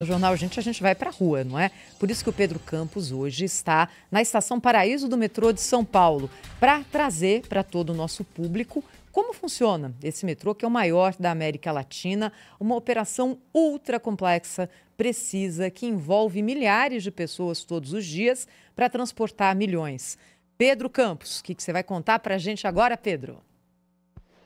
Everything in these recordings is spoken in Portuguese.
No Jornal Gente, a gente vai para a rua, não é? Por isso que o Pedro Campos hoje está na Estação Paraíso do metrô de São Paulo, para trazer para todo o nosso público como funciona esse metrô, que é o maior da América Latina, uma operação ultra complexa, precisa, que envolve milhares de pessoas todos os dias para transportar milhões. Pedro Campos, o que você vai contar para a gente agora, Pedro?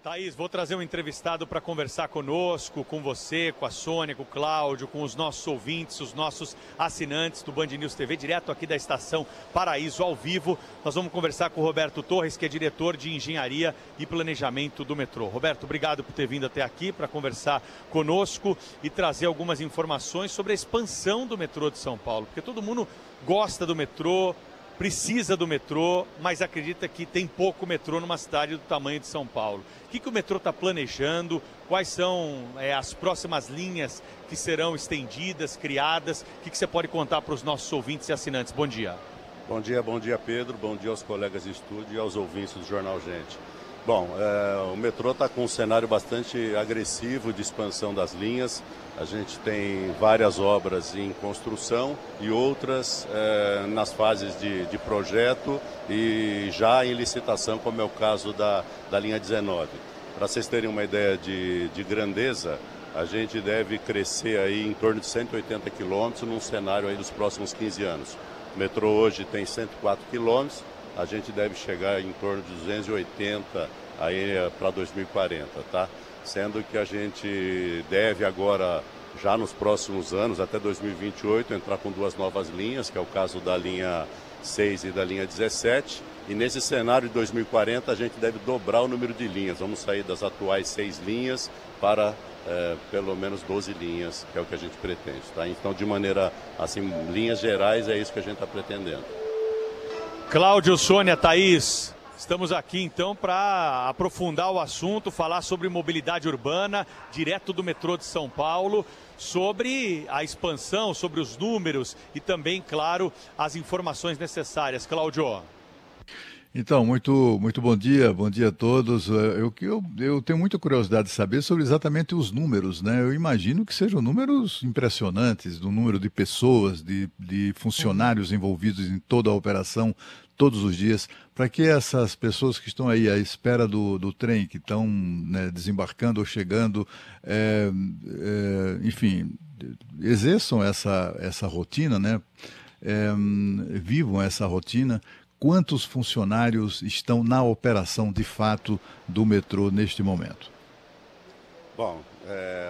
Thaís, vou trazer um entrevistado para conversar conosco, com você, com a Sônia, com o Cláudio, com os nossos ouvintes, os nossos assinantes do Band News TV, direto aqui da Estação Paraíso, ao vivo. Nós vamos conversar com o Roberto Torres, que é diretor de Engenharia e Planejamento do metrô. Roberto, obrigado por ter vindo até aqui para conversar conosco e trazer algumas informações sobre a expansão do metrô de São Paulo, porque todo mundo gosta do metrô, precisa do metrô, mas acredita que tem pouco metrô numa cidade do tamanho de São Paulo. O que o metrô está planejando? Quais são as próximas linhas que serão estendidas, criadas? O que você pode contar para os nossos ouvintes e assinantes? Bom dia. Bom dia, Pedro. Bom dia aos colegas de estúdio e aos ouvintes do Jornal Gente. Bom, o metrô está com um cenário bastante agressivo de expansão das linhas. A gente tem várias obras em construção e outras nas fases de projeto e já em licitação, como é o caso da linha 19. Para vocês terem uma ideia de grandeza, a gente deve crescer aí em torno de 180 quilômetros num cenário aí dos próximos 15 anos. O metrô hoje tem 104 quilômetros, a gente deve chegar em torno de 280 aí para 2040, tá? Sendo que a gente deve agora, já nos próximos anos, até 2028, entrar com duas novas linhas, que é o caso da linha 6 e da linha 17. E nesse cenário de 2040 a gente deve dobrar o número de linhas. Vamos sair das atuais 6 linhas para pelo menos 12 linhas, que é o que a gente pretende, tá? Então, de maneira, assim, linhas gerais, é isso que a gente está pretendendo. Cláudio, Sônia, Thaís, estamos aqui então para aprofundar o assunto, falar sobre mobilidade urbana, direto do metrô de São Paulo, sobre a expansão, sobre os números e também, claro, as informações necessárias. Cláudio. Então, muito bom dia a todos. Eu tenho muita curiosidade de saber sobre exatamente os números, né? Eu imagino que sejam números impressionantes, do número de pessoas, de funcionários envolvidos em toda a operação, todos os dias, para que essas pessoas que estão aí à espera do trem, que estão, né, desembarcando ou chegando, enfim, exerçam essa rotina, né? Vivam essa rotina. Quantos funcionários estão na operação de fato do metrô neste momento? Bom,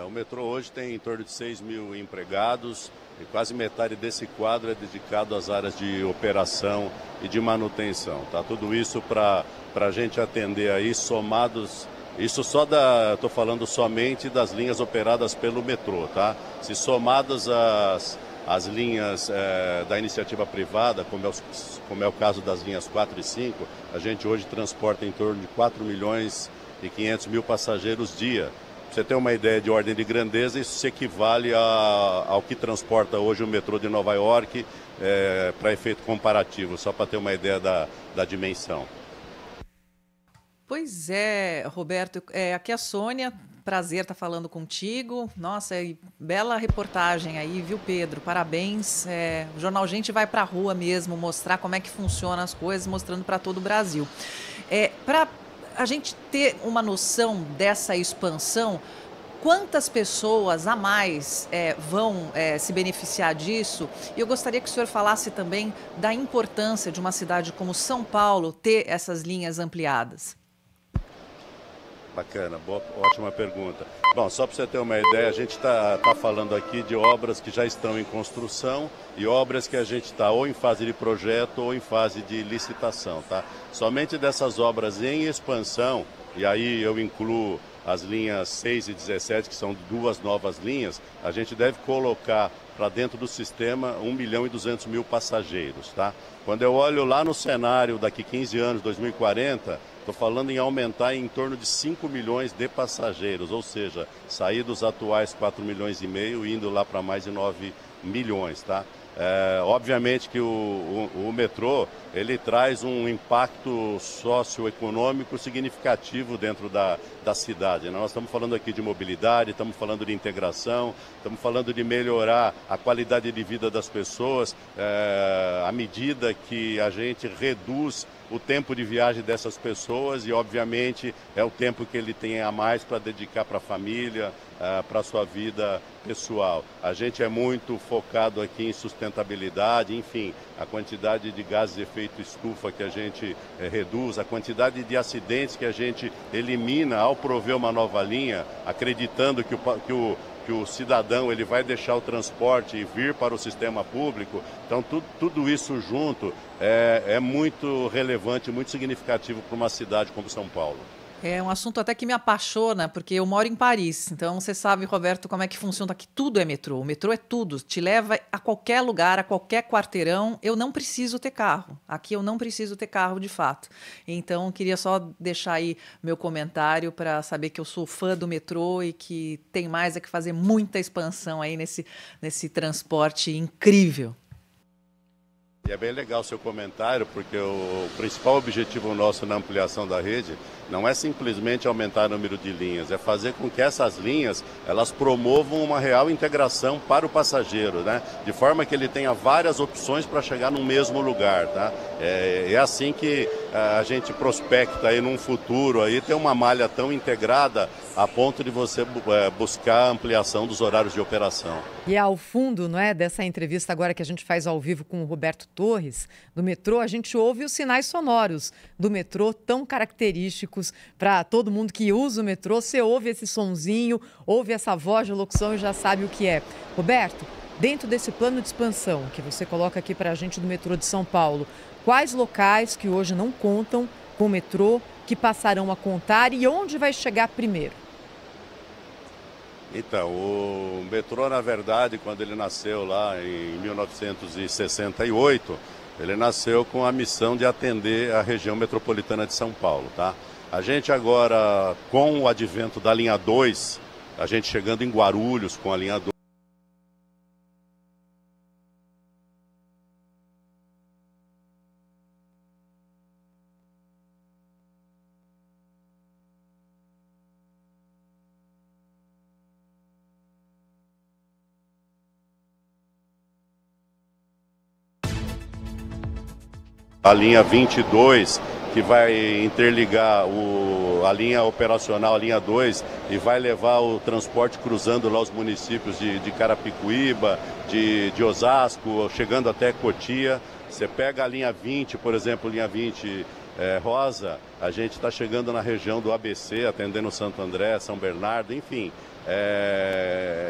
o metrô hoje tem em torno de 6 mil empregados e quase metade desse quadro é dedicado às áreas de operação e de manutenção. Tá? Tudo isso para a gente atender aí somados. Isso estou falando somente das linhas operadas pelo metrô, tá? Se somadas as linhas da iniciativa privada, como é o caso das linhas 4 e 5, a gente hoje transporta em torno de 4 milhões e 500 mil passageiros dia. Pra você ter uma ideia de ordem de grandeza, isso se equivale ao que transporta hoje o metrô de Nova York, para efeito comparativo, só para ter uma ideia da dimensão. Pois é, Roberto, aqui é a Sônia. Prazer estar falando contigo. Nossa, bela reportagem aí, viu, Pedro? Parabéns. O Jornal Gente vai para a rua mesmo mostrar como é que funcionam as coisas, mostrando para todo o Brasil. Para a gente ter uma noção dessa expansão, quantas pessoas a mais vão se beneficiar disso? E eu gostaria que o senhor falasse também da importância de uma cidade como São Paulo ter essas linhas ampliadas. Bacana, ótima pergunta. Bom, só para você ter uma ideia, a gente está falando aqui de obras que já estão em construção e obras que a gente está ou em fase de projeto ou em fase de licitação, tá? Somente dessas obras em expansão, e aí eu incluo as linhas 6 e 17, que são duas novas linhas, a gente deve colocar para dentro do sistema 1 milhão e 200 mil passageiros, tá? Quando eu olho lá no cenário daqui 15 anos, 2040, estou falando em aumentar em torno de 5 milhões de passageiros, ou seja, sair dos atuais 4 milhões e meio, indo lá para mais de 9 milhões, tá? Obviamente que o metrô, ele traz um impacto socioeconômico significativo dentro da cidade, né? Nós estamos falando aqui de mobilidade, estamos falando de integração, estamos falando de melhorar a qualidade de vida das pessoas, à medida que a gente reduz o tempo de viagem dessas pessoas e, obviamente, é o tempo que ele tem a mais para dedicar para a família, para a sua vida pessoal. A gente é muito focado aqui em sustentabilidade, enfim, a quantidade de gases de efeito estufa que a gente reduz, a quantidade de acidentes que a gente elimina ao prover uma nova linha, acreditando que o cidadão ele vai deixar o transporte e vir para o sistema público. Então, tudo isso junto é muito relevante, muito significativo para uma cidade como São Paulo. É um assunto até que me apaixona, porque eu moro em Paris. Então, você sabe, Roberto, como é que funciona aqui. Tudo é metrô. O metrô é tudo. Te leva a qualquer lugar, a qualquer quarteirão. Eu não preciso ter carro. Aqui eu não preciso ter carro, de fato. Então, queria só deixar aí meu comentário para saber que eu sou fã do metrô e que tem mais é que fazer muita expansão aí nesse transporte incrível. E é bem legal o seu comentário, porque o principal objetivo nosso na ampliação da rede não é simplesmente aumentar o número de linhas, é fazer com que essas linhas elas promovam uma real integração para o passageiro, né? De forma que ele tenha várias opções para chegar no mesmo lugar, tá? É assim que a gente prospecta aí num futuro aí ter uma malha tão integrada a ponto de você buscar a ampliação dos horários de operação. E ao fundo, não é, dessa entrevista agora que a gente faz ao vivo com o Roberto Torres, do metrô, a gente ouve os sinais sonoros do metrô tão característicos para todo mundo que usa o metrô. Você ouve esse sonzinho, ouve essa voz de locução e já sabe o que é. Roberto, dentro desse plano de expansão que você coloca aqui para a gente do metrô de São Paulo, quais locais que hoje não contam com o metrô que passarão a contar e onde vai chegar primeiro? Então, o metrô, na verdade, quando ele nasceu lá em 1968, ele nasceu com a missão de atender a região metropolitana de São Paulo, tá? A gente agora, com o advento da linha 2, a gente chegando em Guarulhos com a linha 2, a linha 22, que vai interligar a linha operacional, a linha 2, e vai levar o transporte cruzando lá os municípios de Carapicuíba, de Osasco, chegando até Cotia. Você pega a linha 20, por exemplo, linha 20 Rosa, a gente está chegando na região do ABC, atendendo Santo André, São Bernardo, enfim.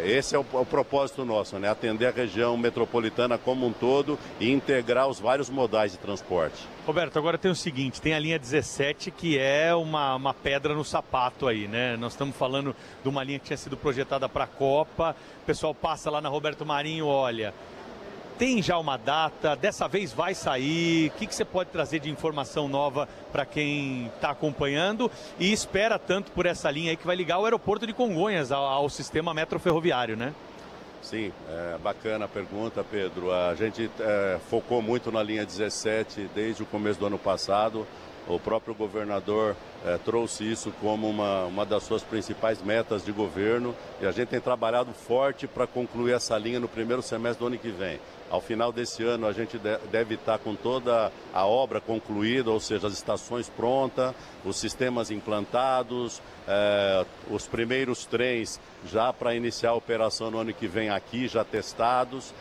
Esse é o propósito nosso, né? Atender a região metropolitana como um todo e integrar os vários modais de transporte. Roberto, agora tem o seguinte, tem a linha 17 que é uma pedra no sapato aí, né? Nós estamos falando de uma linha que tinha sido projetada para a Copa, o pessoal passa lá na Roberto Marinho, olha, tem já uma data, dessa vez vai sair, o que você pode trazer de informação nova para quem está acompanhando e espera tanto por essa linha aí que vai ligar o aeroporto de Congonhas ao sistema metroferroviário, né? Sim, bacana a pergunta, Pedro. A gente focou muito na linha 17 desde o começo do ano passado. O próprio governador trouxe isso como uma das suas principais metas de governo e a gente tem trabalhado forte para concluir essa linha no primeiro semestre do ano que vem. Ao final desse ano a gente deve estar com toda a obra concluída, ou seja, as estações prontas, os sistemas implantados, os primeiros trens já para iniciar a operação no ano que vem aqui, já testados,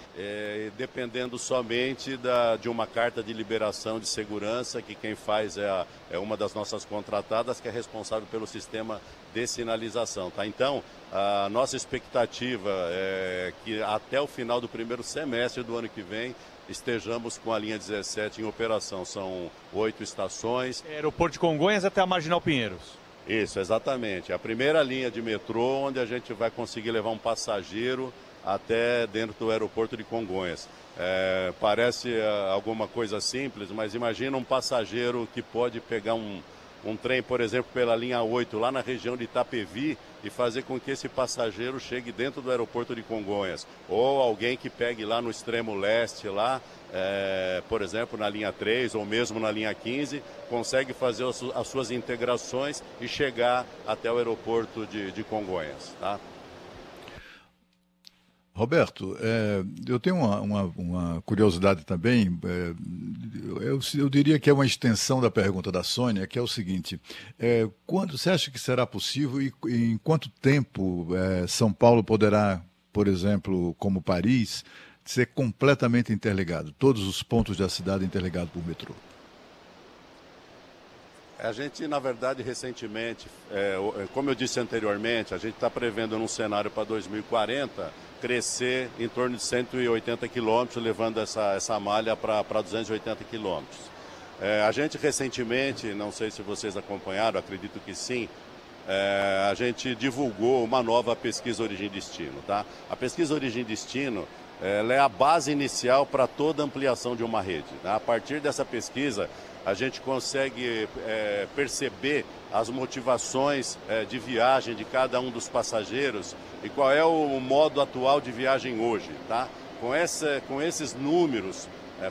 dependendo somente de uma carta de liberação de segurança, que quem faz é uma das nossas contratadas, que é responsável pelo sistema de sinalização, tá? Então, a nossa expectativa é que até o final do primeiro semestre do ano que vem estejamos com a linha 17 em operação. São 8 estações. Aeroporto de Congonhas até a Marginal Pinheiros. Isso, exatamente. A primeira linha de metrô onde a gente vai conseguir levar um passageiro até dentro do aeroporto de Congonhas. Parece alguma coisa simples, mas imagina um passageiro que pode pegar um trem, por exemplo, pela linha 8, lá na região de Itapevi, e fazer com que esse passageiro chegue dentro do aeroporto de Congonhas. Ou alguém que pegue lá no extremo leste, lá, por exemplo, na linha 3 ou mesmo na linha 15, consegue fazer as suas integrações e chegar até o aeroporto de Congonhas, tá? Roberto, eu tenho uma curiosidade também, eu diria que é uma extensão da pergunta da Sônia, que é o seguinte, quando você acha que será possível e em quanto tempo São Paulo poderá, por exemplo, como Paris, ser completamente interligado, todos os pontos da cidade interligados por metrô? A gente, na verdade, recentemente, como eu disse anteriormente, a gente está prevendo num cenário para 2040 crescer em torno de 180 quilômetros, levando essa malha para 280 quilômetros. A gente recentemente, não sei se vocês acompanharam, acredito que sim, a gente divulgou uma nova pesquisa Origem e Destino, tá? A pesquisa Origem e Destino, ela é a base inicial para toda ampliação de uma rede, tá? A partir dessa pesquisa, a gente consegue perceber as motivações de viagem de cada um dos passageiros e qual é o modo atual de viagem hoje, tá? Com esses números,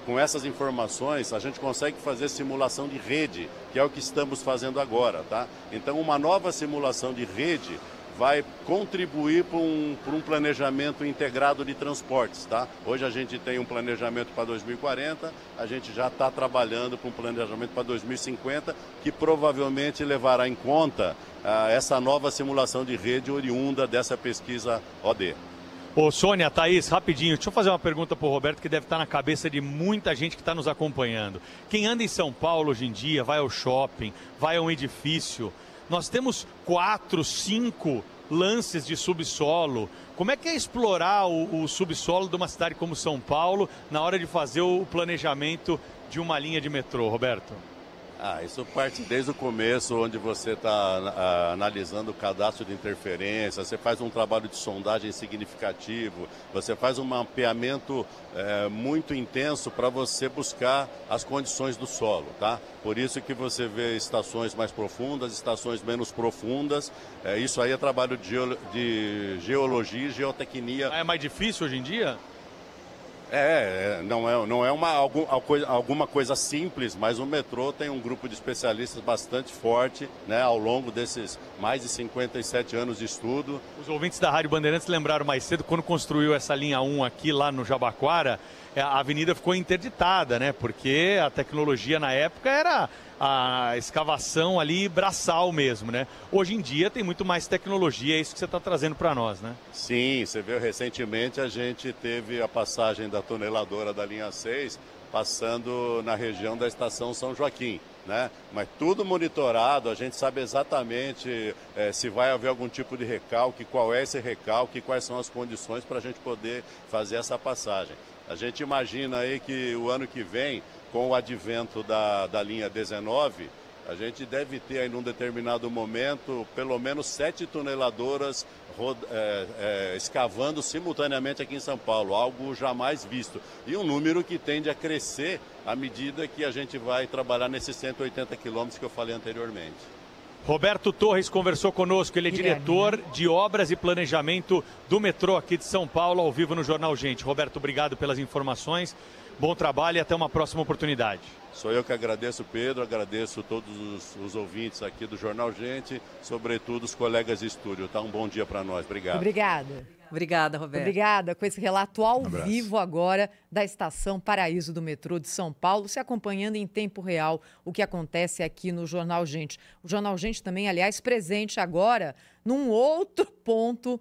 com essas informações, a gente consegue fazer simulação de rede, que é o que estamos fazendo agora, tá? Então, uma nova simulação de rede vai contribuir para um planejamento integrado de transportes, tá? Hoje a gente tem um planejamento para 2040, a gente já está trabalhando para um planejamento para 2050, que provavelmente levará em conta essa nova simulação de rede oriunda dessa pesquisa OD. Ô Sônia, Thaís, rapidinho, deixa eu fazer uma pergunta para o Roberto que deve estar na cabeça de muita gente que está nos acompanhando. Quem anda em São Paulo hoje em dia, vai ao shopping, vai a um edifício, nós temos 4, 5 lances de subsolo. Como é que é explorar o subsolo de uma cidade como São Paulo na hora de fazer o planejamento de uma linha de metrô, Roberto? Isso parte desde o começo, onde você está analisando o cadastro de interferência, você faz um trabalho de sondagem significativo, você faz um mapeamento muito intenso para você buscar as condições do solo, tá? Por isso que você vê estações mais profundas, estações menos profundas, isso aí é trabalho de geologia e geotecnia. É mais difícil hoje em dia? Não é alguma coisa simples, mas o metrô tem um grupo de especialistas bastante forte, né, ao longo desses mais de 57 anos de estudo. Os ouvintes da Rádio Bandeirantes lembraram mais cedo, quando construiu essa linha 1 aqui lá no Jabaquara, a avenida ficou interditada, né, porque a tecnologia na época era a escavação ali braçal mesmo, né? Hoje em dia tem muito mais tecnologia, é isso que você está trazendo para nós, né? Sim, você viu recentemente a gente teve a passagem da tuneladora da linha 6 passando na região da estação São Joaquim, né? Mas tudo monitorado, a gente sabe exatamente se vai haver algum tipo de recalque, qual é esse recalque, quais são as condições para a gente poder fazer essa passagem. A gente imagina aí que o ano que vem, com o advento da linha 19, a gente deve ter aí num determinado momento pelo menos 7 tuneladoras escavando simultaneamente aqui em São Paulo, algo jamais visto. E um número que tende a crescer à medida que a gente vai trabalhar nesses 180 quilômetros que eu falei anteriormente. Roberto Torres conversou conosco, ele é diretor de obras e planejamento do metrô aqui de São Paulo, ao vivo no Jornal Gente. Roberto, obrigado pelas informações, bom trabalho e até uma próxima oportunidade. Sou eu que agradeço, Pedro, agradeço todos os ouvintes aqui do Jornal Gente, sobretudo os colegas de estúdio, tá? Um bom dia para nós, obrigado. Obrigada. Obrigada, Roberto. Obrigada com esse relato ao vivo agora da Estação Paraíso do metrô de São Paulo, se acompanhando em tempo real o que acontece aqui no Jornal Gente. O Jornal Gente também, aliás, presente agora num outro ponto